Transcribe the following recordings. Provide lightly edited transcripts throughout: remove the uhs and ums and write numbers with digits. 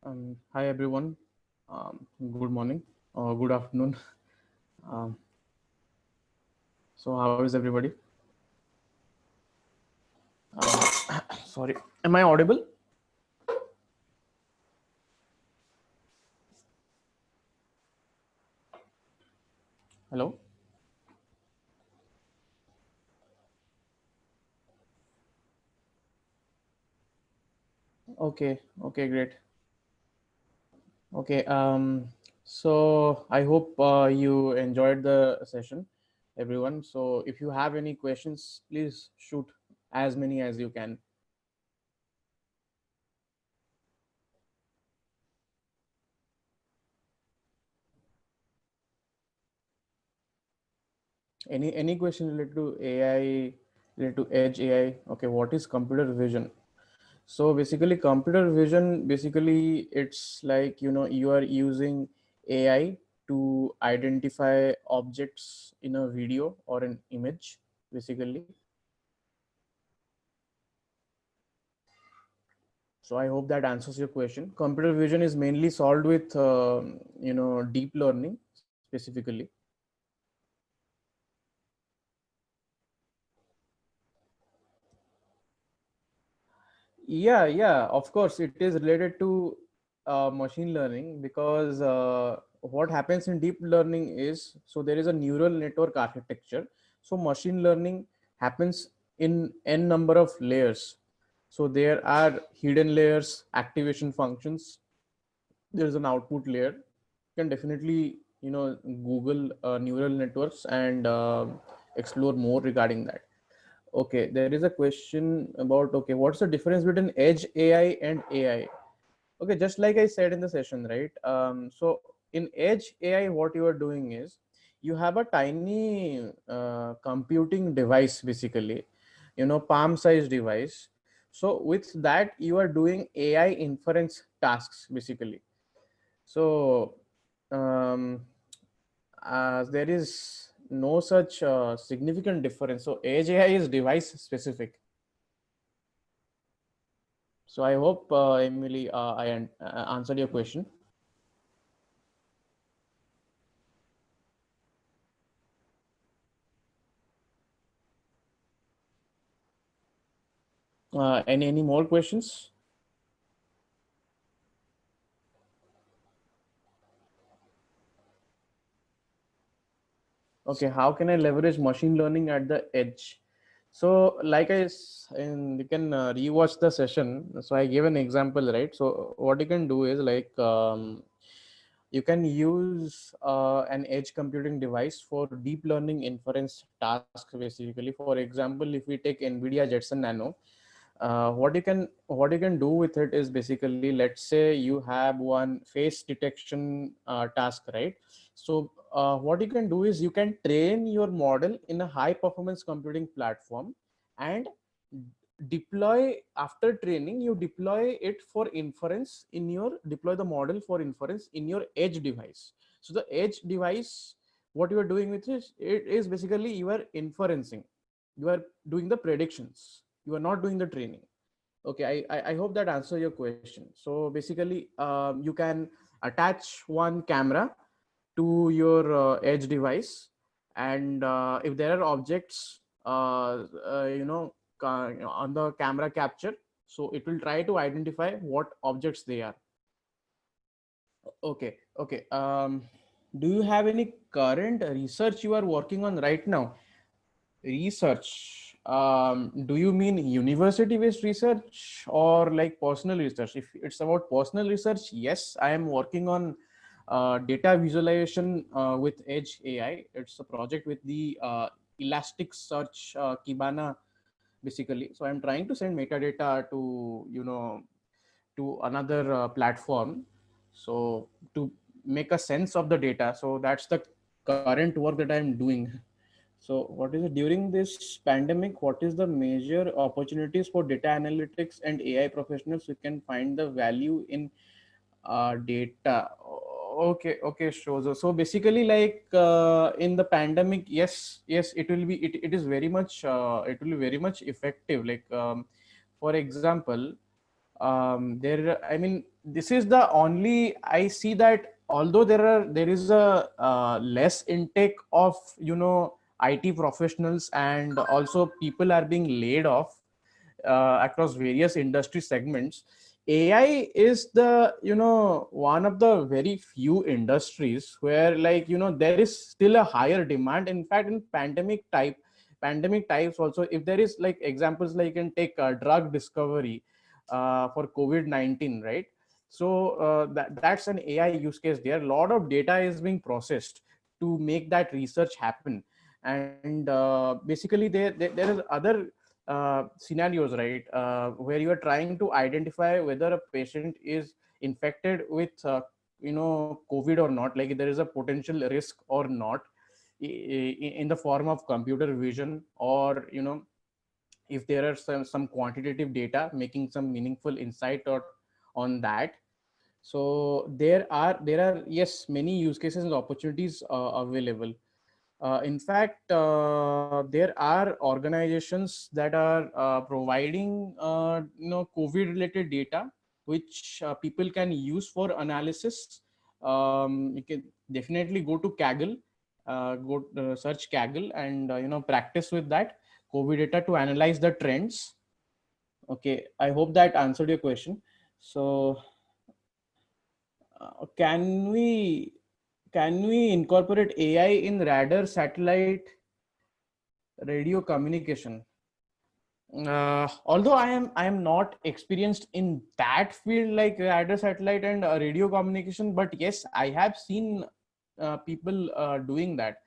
Hi everyone. Good morning or good afternoon. Um, so how is everybody? Sorry, am I audible? Hello. Okay. Okay. Great. Okay. So I hope you enjoyed the session, everyone. So if you have any questions, please shoot as many as you can. Any question related to AI, related to edge AI? Okay. What is computer vision? So basically, computer vision, basically, it's like, you are using AI to identify objects in a video or an image, basically. So I hope that answers your question. Computer vision is mainly solved with, deep learning specifically. Yeah, of course, it is related to machine learning because what happens in deep learning is, so there is a neural network architecture. So machine learning happens in n number of layers. So there are hidden layers, activation functions. There is an output layer. You can definitely, Google neural networks and explore more regarding that. Okay, there is a question about, okay, what's the difference between edge AI and AI? Okay, just like I said in the session, right? So in edge AI, what you are doing is you have a tiny computing device, basically, palm-sized device. So with that, you are doing AI inference tasks, basically. So um, there is no such significant difference. So edge AI is device specific. So I hope, Emily, I answered your question. Any more questions? Okay, how can I leverage machine learning at the edge? So, and you can rewatch the session. So I gave an example, right? So what you can do is like, you can use an edge computing device for deep learning inference tasks. Basically, for example, if we take NVIDIA Jetson Nano, what you can do with it is basically, let's say you have one face detection task, right? So what you can do is you can train your model in a high performance computing platform and deploy, after training you deploy it for inference in your, deploy the model for inference in your edge device. So the edge device, what you are doing with it is basically you are inferencing, you are doing the predictions, you are not doing the training. Okay, I hope that answer your question. So basically, you can attach one camera to your edge device, and if there are objects, on the camera capture, so it will try to identify what objects they are. Okay. Do you have any current research you are working on right now? Research. Do you mean university based research or like personal research? If it's about personal research, yes, I am working on data visualization with Edge AI. It's a project with the Elasticsearch Kibana, basically. So I'm trying to send metadata to, to another platform, so to make a sense of the data. So that's the current work that I'm doing. So what is it, during this pandemic, what is the major opportunities for data analytics and AI professionals who can find the value in data? Okay, sure. So basically, like in the pandemic, yes, it is very much, it will be very much effective. Like, for example, there, I mean, this is the only, I see that although there is a less intake of, you know, IT professionals, and also people are being laid off across various industry segments. AI is the, you know, one of the very few industries where, like, you know, there is still a higher demand. In fact, in pandemic types also, if there is like examples, like you can take drug discovery for COVID-19, right? So that's an AI use case there. A lot of data is being processed to make that research happen. And basically there is other scenarios, right, where you are trying to identify whether a patient is infected with you know, COVID or not, like there is a potential risk or not, in the form of computer vision, or you know, if there are some quantitative data making some meaningful insight or on that. So there are, yes, many use cases and opportunities available. In fact, there are organizations that are providing, you know, COVID related data, which people can use for analysis. You can definitely go to Kaggle, search Kaggle, and you know, practice with that COVID data to analyze the trends. Okay, I hope that answered your question. So, can we incorporate AI in radar satellite radio communication? Although I am not experienced in that field, like radar satellite and radio communication, but yes, I have seen people doing that.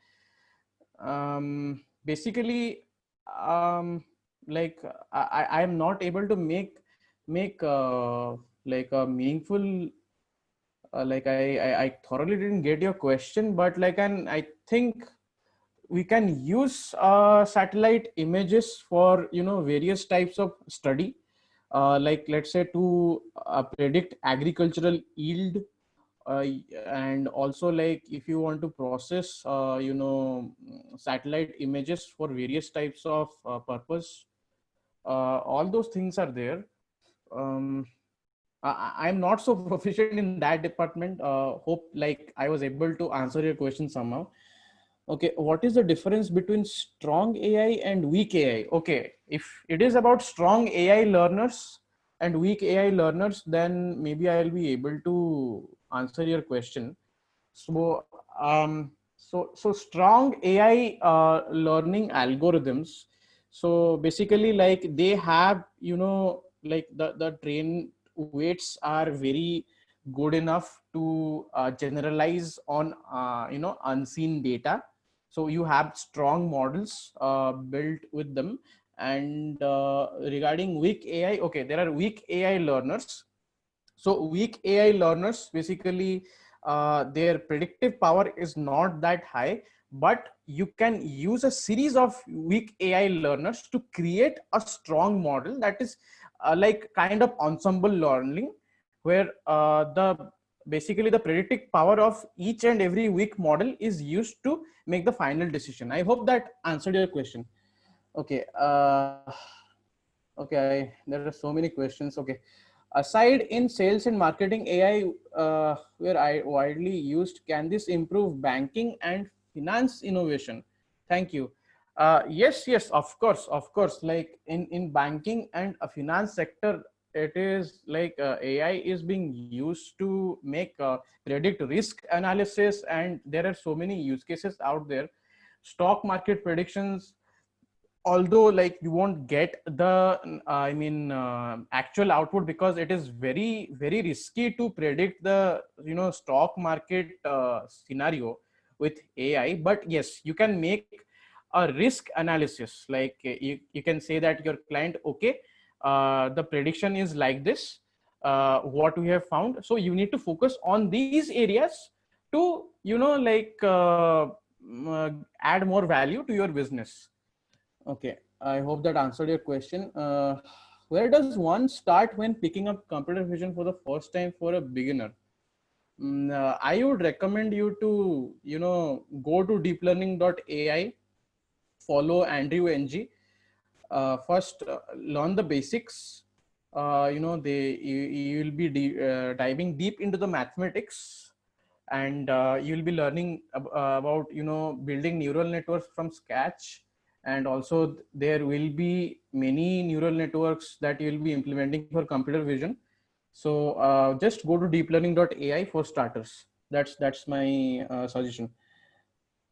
Basically, like I am not able to make like a meaningful, like I thoroughly didn't get your question, but like, and I think we can use satellite images for, you know, various types of study, like let's say to predict agricultural yield, uh, and also like if you want to process you know, satellite images for various types of purpose, all those things are there. um, I'm not so proficient in that department. Hope like I was able to answer your question somehow. Okay, what is the difference between strong AI and weak AI? Okay, if it is about strong AI learners and weak AI learners, then maybe I'll be able to answer your question. So, so strong AI learning algorithms. So basically, like they have, you know, like the train weights are very good enough to generalize on you know, unseen data. So you have strong models built with them. And regarding weak AI, okay, there are weak AI learners. So weak AI learners, basically their predictive power is not that high, but you can use a series of weak AI learners to create a strong model that is like kind of ensemble learning, where the basically the predictive power of each and every weak model is used to make the final decision. I hope that answered your question. Okay. Okay, there are so many questions. Okay, aside in sales and marketing, AI were widely used. Can this improve banking and finance innovation? Thank you. Yes, yes, of course. Like in banking and a finance sector, it is like AI is being used to make predict risk analysis, and there are so many use cases out there. Stock market predictions, although like you won't get the I mean actual output, because it is very risky to predict the, you know, stock market scenario with AI. But yes, you can make a risk analysis, like you can say that your client, okay, the prediction is like this, what we have found, so you need to focus on these areas to, you know, like add more value to your business. Okay, I hope that answered your question. Where does one start when picking up computer vision for the first time for a beginner? I would recommend you to, you know, go to deeplearning.ai, follow Andrew Ng. First, learn the basics. you will be diving deep into the mathematics, and you'll be learning about building neural networks from scratch. And also there will be many neural networks that you will be implementing for computer vision. So just go to deeplearning.ai for starters. That's my suggestion.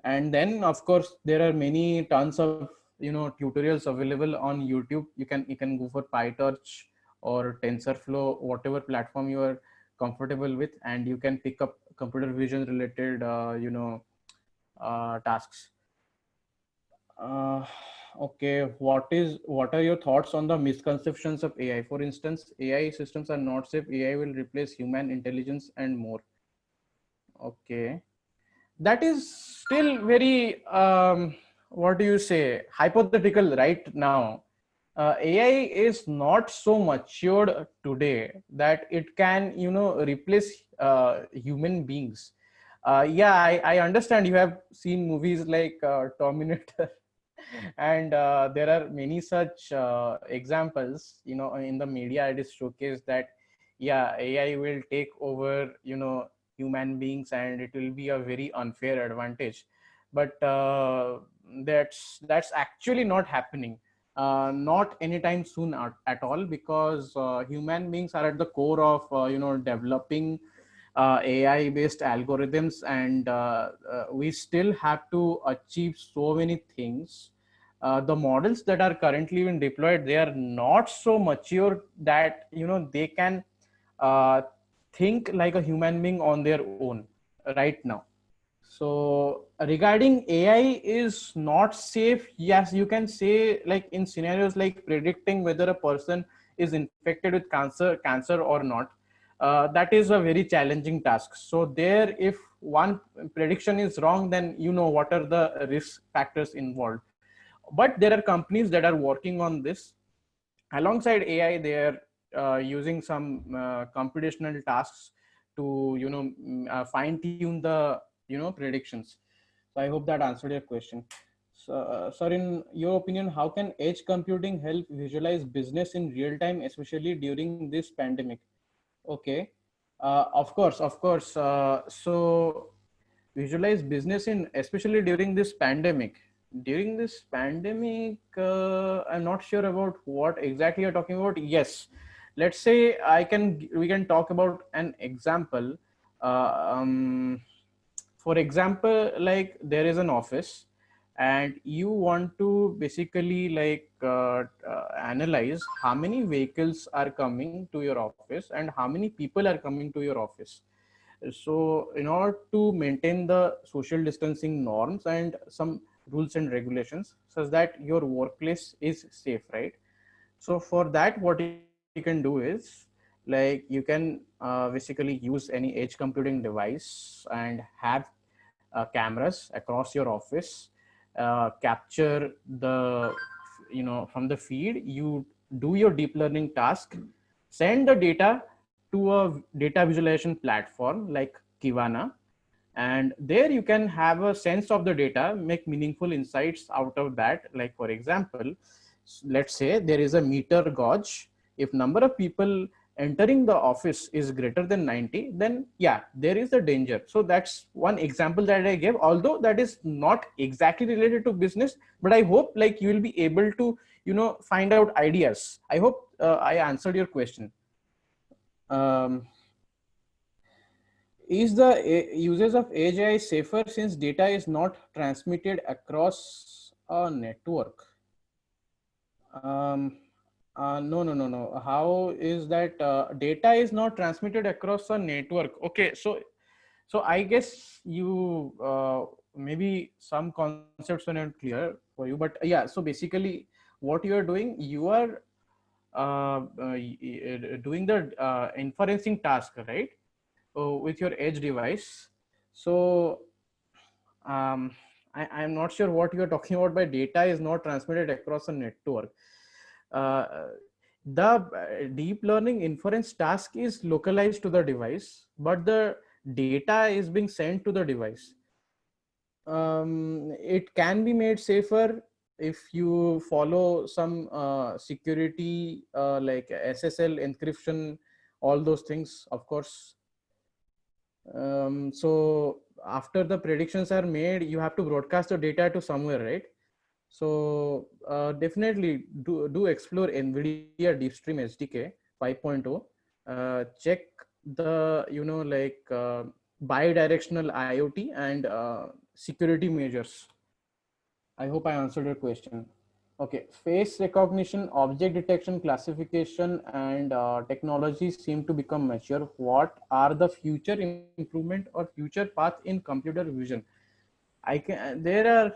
And then of course there are many tons of tutorials available on YouTube. You can go for PyTorch or TensorFlow, whatever platform you are comfortable with, and you can pick up computer vision related tasks. uh, okay, what are your thoughts on the misconceptions of AI? For instance, AI systems are not safe, AI will replace human intelligence, and more. Okay, that is still very what do you say, hypothetical right now. AI is not so matured today that it can replace human beings. Yeah, I understand you have seen movies like Terminator and there are many such examples in the media. It is showcased that yeah, AI will take over human beings, and it will be a very unfair advantage. But that's actually not happening, not anytime soon at all, because human beings are at the core of developing AI based algorithms, and we still have to achieve so many things. The models that are currently being deployed, they are not so mature that they can uh, think like a human being on their own right now. So regarding AI is not safe, yes, you can say, like in scenarios like predicting whether a person is infected with cancer or not. That is a very challenging task. So there, if one prediction is wrong, then what are the risk factors involved. But there are companies that are working on this. Alongside AI, they are using some computational tasks to fine tune the predictions. So I hope that answered your question. So, sir, in your opinion, how can edge computing help visualize business in real time, especially during this pandemic? Okay, of course. So visualize business in, especially during this pandemic. During this pandemic, I'm not sure about what exactly you're talking about. Yes, let's say we can talk about an example. Uh, um, for example, like there is an office, and you want to basically like analyze how many vehicles are coming to your office and how many people are coming to your office. So in order to maintain the social distancing norms and some rules and regulations such that your workplace is safe, right? So for that, what you can do is, like, you can basically use any edge computing device and have cameras across your office, capture the from the feed, you do your deep learning task, send the data to a data visualization platform like Kivana, and there you can have a sense of the data, make meaningful insights out of that. Like for example, let's say there is a meter gauge. If number of people entering the office is greater than 90, then yeah, there is a danger. So that's one example that I gave, although that is not exactly related to business. But I hope like you will be able to find out ideas. I hope I answered your question. um, is the uses of AI safer since data is not transmitted across a network? Um, no. How is that data is not transmitted across a network? Okay, so I guess you maybe some concepts are not clear for you, but yeah. So basically, what you are doing, you are doing the inferencing task, right? With your edge device. So um, I'm not sure what you're talking about by data is not transmitted across a network. Uh, the deep learning inference task is localized to the device, but the data is being sent to the device. It can be made safer. if you follow some security like SSL encryption, all those things, of course. So after the predictions are made, you have to broadcast the data to somewhere, right? So definitely do explore NVIDIA DeepStream SDK 5.0. Check the bi-directional IoT and security measures. I hope I answered your question. Okay, face recognition, object detection, classification, and technologies seem to become mature. What are the future improvement or future path in computer vision? I can. There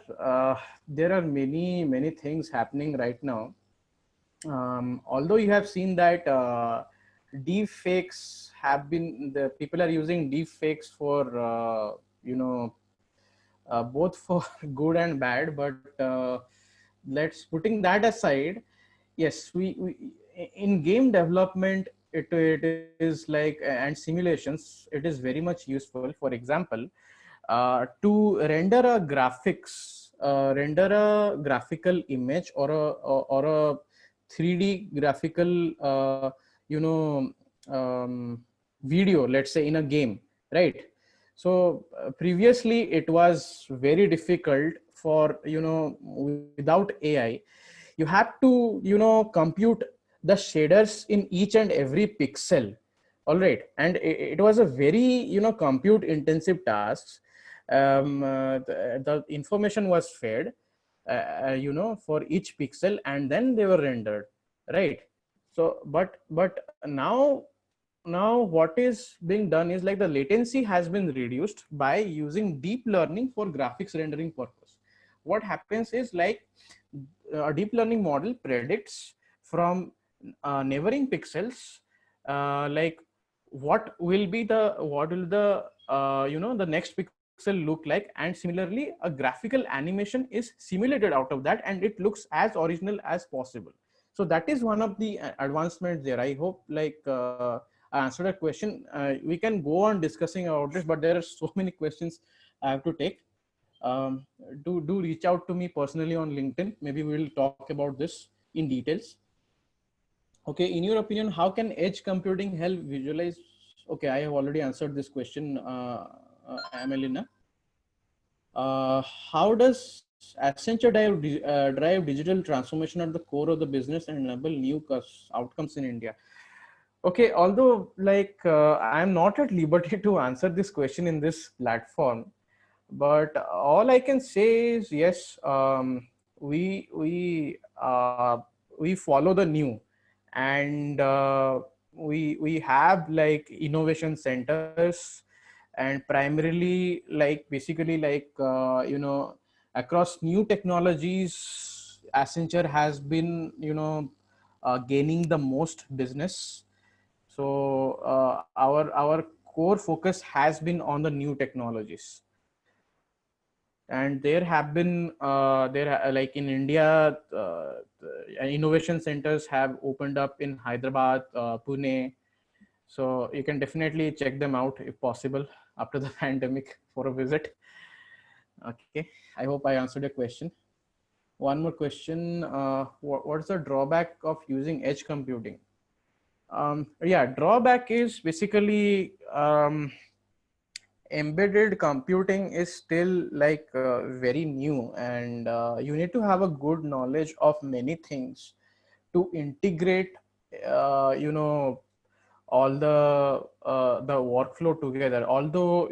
are many things happening right now. Although you have seen that deep fakes have been, the people are using deep fakes for you know both for good and bad, but let's putting that aside. Yes, we in game development, it is like, and simulations, it is very much useful. For example, to render a graphical image or a 3D graphical you know video, let's say, in a game, right? So previously it was very difficult for, without AI, you have to, compute the shaders in each and every pixel. All right, and it was a very, compute intensive task. The information was fed for each pixel, and then they were rendered, right? So but now what is being done is, like, the latency has been reduced by using deep learning for graphics rendering purpose. What happens is, like, a deep learning model predicts from neighboring pixels, like what will the the next pixel look like, and similarly a graphical animation is simulated out of that, and it looks as original as possible. So that is one of the advancements there. I hope, like, I answered a question. We can go on discussing about this, but there are so many questions I have to take. um, do reach out to me personally on LinkedIn. Maybe we will talk about this in details. Okay, in your opinion, how can edge computing help visualize? Okay, I have already answered this question, Amelina. How does Accenture drive digital transformation at the core of the business and enable new outcomes in India? Okay, although, like, I'm not at liberty to answer this question in this platform, but all I can say is, yes, we we uh, we follow the new, and we have, like, innovation centers, and primarily, like, basically, like, across new technologies, Accenture has been, gaining the most business. So our core focus has been on the new technologies, and there have been like, in India, innovation centers have opened up in Hyderabad, Pune. So you can definitely check them out if possible after the pandemic for a visit. Okay, I hope I answered your question. One more question. What's the drawback of using edge computing? Yeah, drawback is basically, embedded computing is still, like, very new, and you need to have a good knowledge of many things to integrate all the workflow together. Although,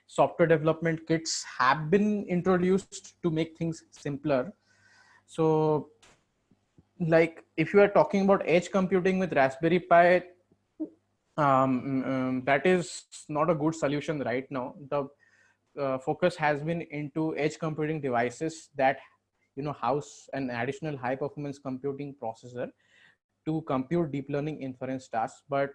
software development kits have been introduced to make things simpler. So, like, if you are talking about edge computing with Raspberry Pi, that is not a good solution right now. The focus has been into edge computing devices that, house an additional high performance computing processor to compute deep learning inference tasks. But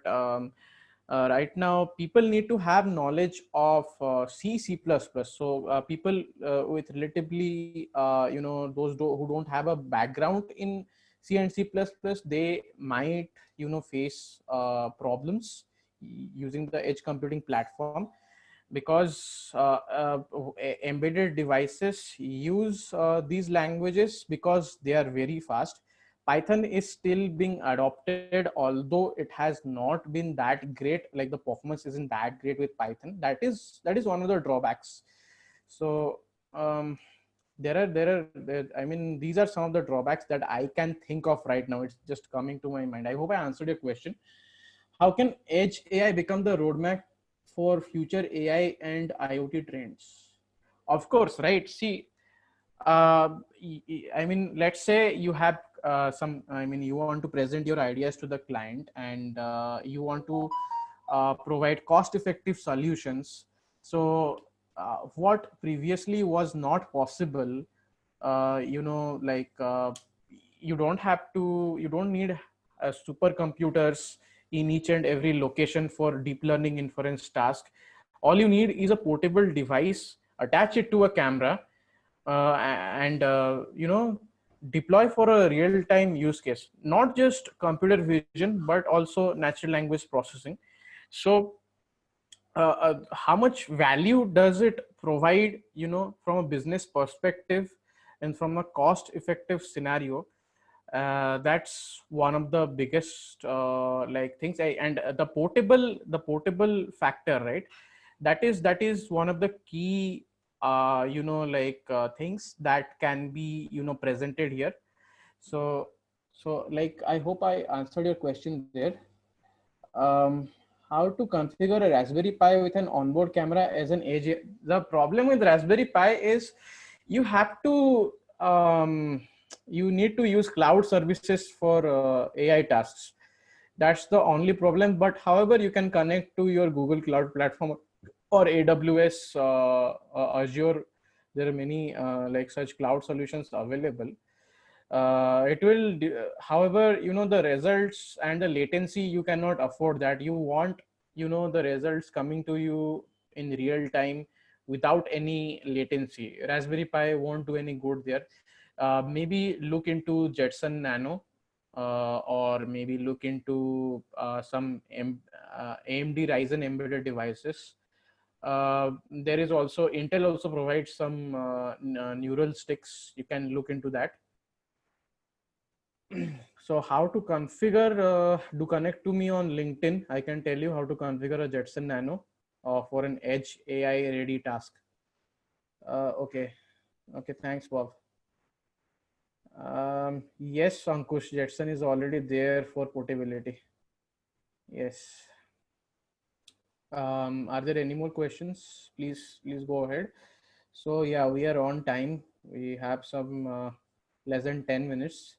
right now, people need to have knowledge of C++. So people with relatively, who don't have a background in C and C++, they might, face problems using the edge computing platform. because embedded devices use these languages because they are very fast. Python is still being adopted, although it has not been that great. Like the performance isn't that great with Python. That is one of the drawbacks. So I mean, these are some of the drawbacks that I can think of right now. It's just coming to my mind. I hope I answered your question. How can edge AI become the roadmap for future AI and IoT trends? Of course, right? See, I mean, let's say you have I mean, you want to present your ideas to the client, and you want to provide cost effective solutions. So what previously was not possible, like you don't need supercomputers in each and every location for deep learning inference task. All you need is a portable device, attach it to a camera, and deploy for a real time use case, not just computer vision but also natural language processing. So how much value does it provide, from a business perspective and from a cost effective scenario? That's one of the biggest like things. And the portable factor, right? That is one of the key things that can be presented here. So like, I hope I answered your question there. um, how to configure a Raspberry Pi with an onboard camera as an edge. The problem with Raspberry Pi is you have to you need to use cloud services for AI tasks. That's the only problem. But however, you can connect to your Google Cloud platform or AWS, Azure. There are many like such cloud solutions available. It will however, the results and the latency, you cannot afford that. You want the results coming to you in real time without any latency. Raspberry Pi won't do any good there. Maybe look into Jetson Nano, or maybe look into some AMD Ryzen embedded devices. There is also Intel also provides some neural sticks. You can look into that. So how to configure, do connect to me on LinkedIn. I can tell you how to configure a Jetson Nano for an edge AI ready task. Okay. Thanks, Bob. Yes, Ankush, Jetson is already there for portability. Yes. Are there any more questions? Please go ahead. So yeah, we are on time. We have some less than 10 minutes.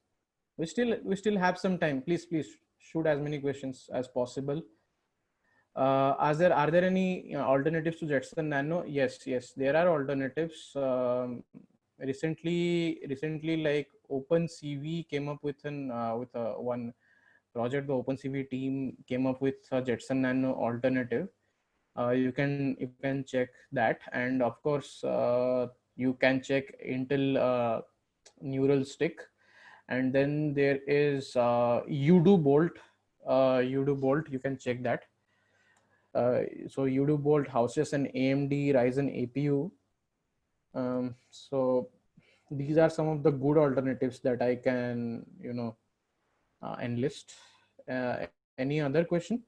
We still have some time. Please shoot as many questions as possible. Are there any alternatives to Jetson Nano? Yes, there are alternatives. Recently, like OpenCV came up with one project. The OpenCV team came up with a Jetson Nano alternative. You can check that, and of course you can check Intel neural stick. And then there is Udo Bolt. You can check that. So Udo Bolt houses an AMD Ryzen APU. So these are some of the good alternatives that I can enlist. Any other question?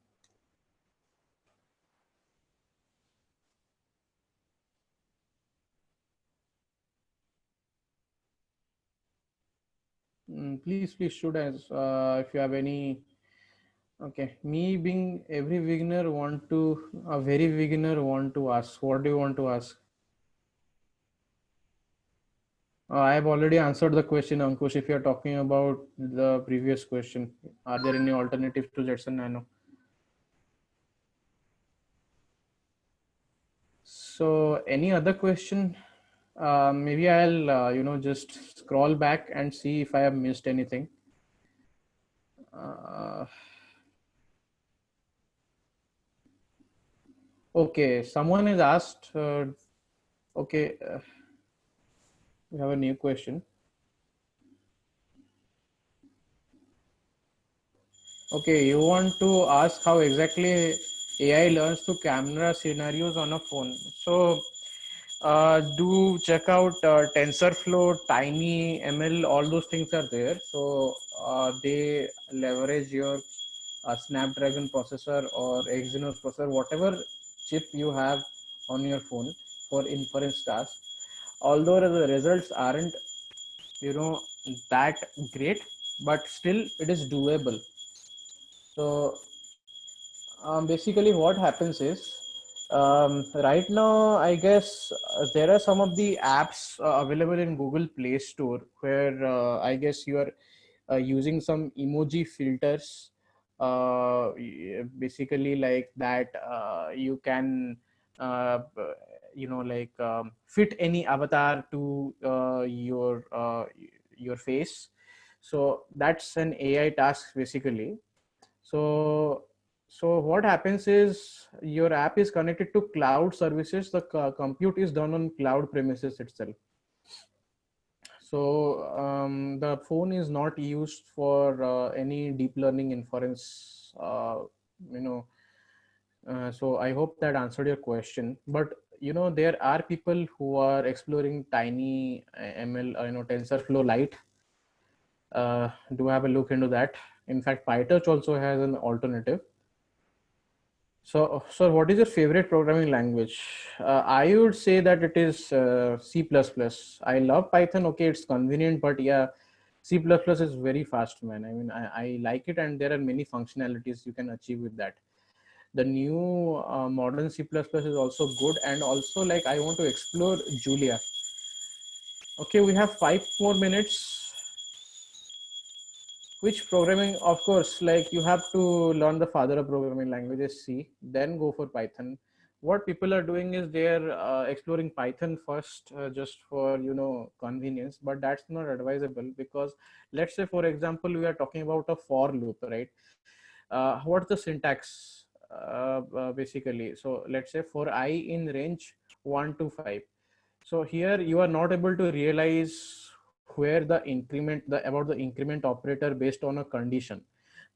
Please shoot as if you have any. Okay, me being every beginner want to a very beginner want to ask. What do you want to ask? I have already answered the question, Ankush. If you're talking about the previous question, are there any alternatives to Jetson Nano? So, any other question? Maybe I'll, just scroll back and see if I have missed anything. Uh, okay, someone has asked. Okay, we have a new question. Okay, you want to ask how exactly AI learns to camera scenarios on a phone. So do check out TensorFlow, Tiny, ML, all those things are there. So they leverage your Snapdragon processor or Exynos processor, whatever chip you have on your phone for inference tasks. Although the results aren't, you know, that great, but still it is doable. So basically what happens is, right now I guess there are some of the apps available in Google Play Store where I guess you are using some emoji filters, basically like that you can like fit any avatar to your face. So that's an AI task basically. So what happens is your app is connected to cloud services. The compute is done on cloud premises itself. So the phone is not used for any deep learning inference. You know, so I hope that answered your question. But there are people who are exploring Tiny ML, TensorFlow Lite. Do have a look into that. In fact, PyTorch also has an alternative. So, what is your favorite programming language? I would say that it is C++. I love Python. Okay, it's convenient, but yeah, C++ is very fast, man. I mean, I like it, and there are many functionalities you can achieve with that. The new modern C++ is also good, and also like I want to explore Julia. Okay, we have 5 more minutes. Which programming? Of course, like you have to learn the father of programming languages, C, then go for Python. What people are doing is they're exploring Python first, just for convenience, but that's not advisable, because let's say, for example, we are talking about a for loop, right? What's the syntax basically? So let's say for I in range 1 to 5. So here you are not able to realize where the increment, about the increment operator based on a condition.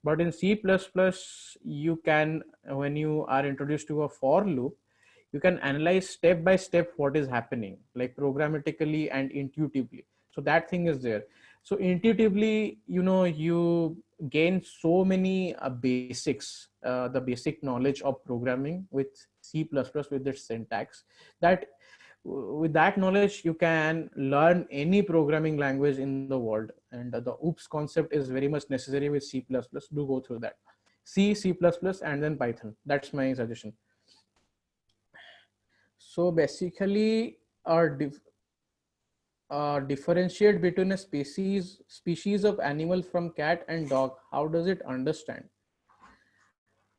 But in C++, you can, when you are introduced to a for loop, you can analyze step by step what is happening, like programmatically and intuitively. So that thing is there. So intuitively, you gain so many basics, the basic knowledge of programming with C++ with its syntax, that with that knowledge you can learn any programming language in the world. And the oops concept is very much necessary with C++. Do go through that. C++, and then Python. That's my suggestion. So basically, differentiate between a species of animal from cat and dog. How does it understand?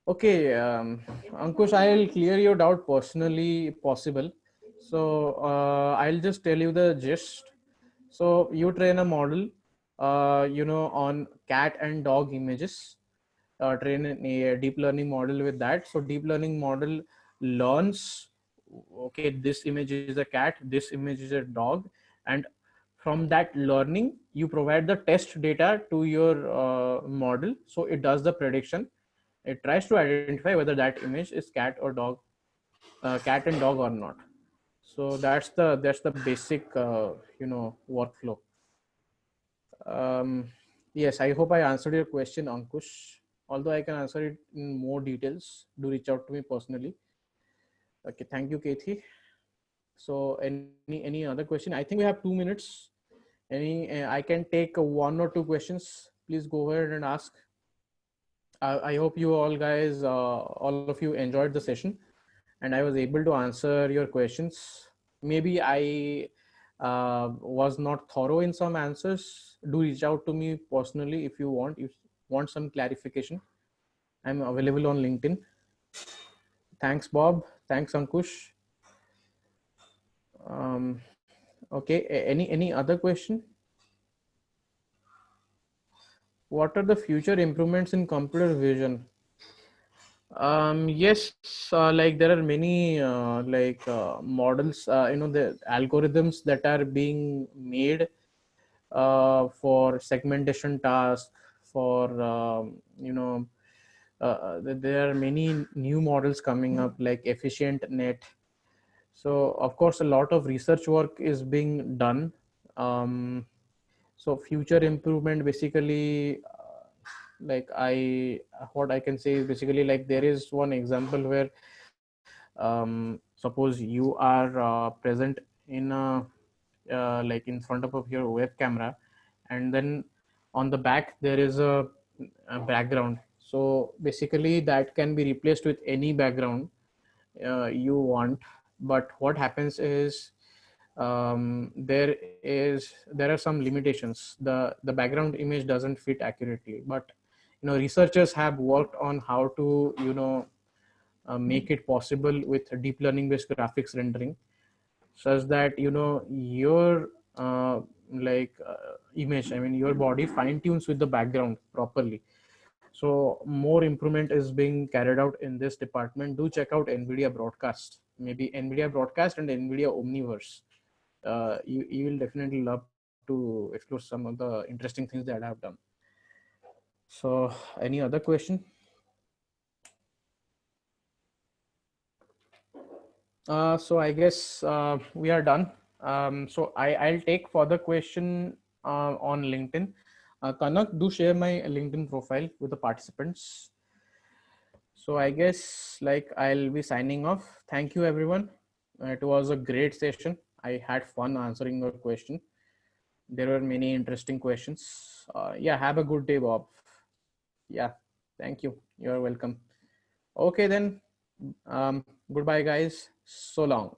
Okay, Ankush, I'll clear your doubt personally, possible. So I'll just tell you the gist. So you train a model, on cat and dog images. Train a deep learning model with that. So deep learning model learns, okay, this image is a cat, this image is a dog, and from that learning, you provide the test data to your model. So it does the prediction. It tries to identify whether that image is cat or dog, cat and dog or not. So that's the basic workflow. um, yes, I hope I answered your question, Ankush. Although I can answer it in more details, do reach out to me personally. Okay, thank you, Kethi. So any other question? I think we have 2 minutes. Any I can take one or two questions. Please go ahead and ask. I hope you all guys, all of you enjoyed the session, and I was able to answer your questions. Maybe I was not thorough in some answers. Do reach out to me personally if you want some clarification. I'm available on LinkedIn. Thanks, Bob. Thanks, Ankush. Okay, any other question? What are the future improvements in computer vision? Yes, like there are many models, the algorithms that are being made for segmentation tasks, for there are many new models coming up like efficient net. So of course, a lot of research work is being done. So future improvement basically, like what I can say is basically like there is one example where suppose you are present in like in front of your web camera, and then on the back there is a background. So basically that can be replaced with any background you want. But what happens is there are some limitations. The background image doesn't fit accurately, but researchers have worked on how to make it possible with deep learning based graphics rendering, such that your image, I mean your body fine tunes with the background properly. So more improvement is being carried out in this department. Do check out NVIDIA Broadcast, maybe NVIDIA Broadcast and NVIDIA Omniverse. You will definitely love to explore some of the interesting things that I have done. So any other question? So I guess we are done. So I'll take further question on LinkedIn. Kanak, do share my LinkedIn profile with the participants. So I guess like I'll be signing off. Thank you everyone. It was a great session. I had fun answering your question. There were many interesting questions. Yeah, have a good day, Bob. Yeah, thank you. You're welcome. Okay then. Goodbye guys. So long.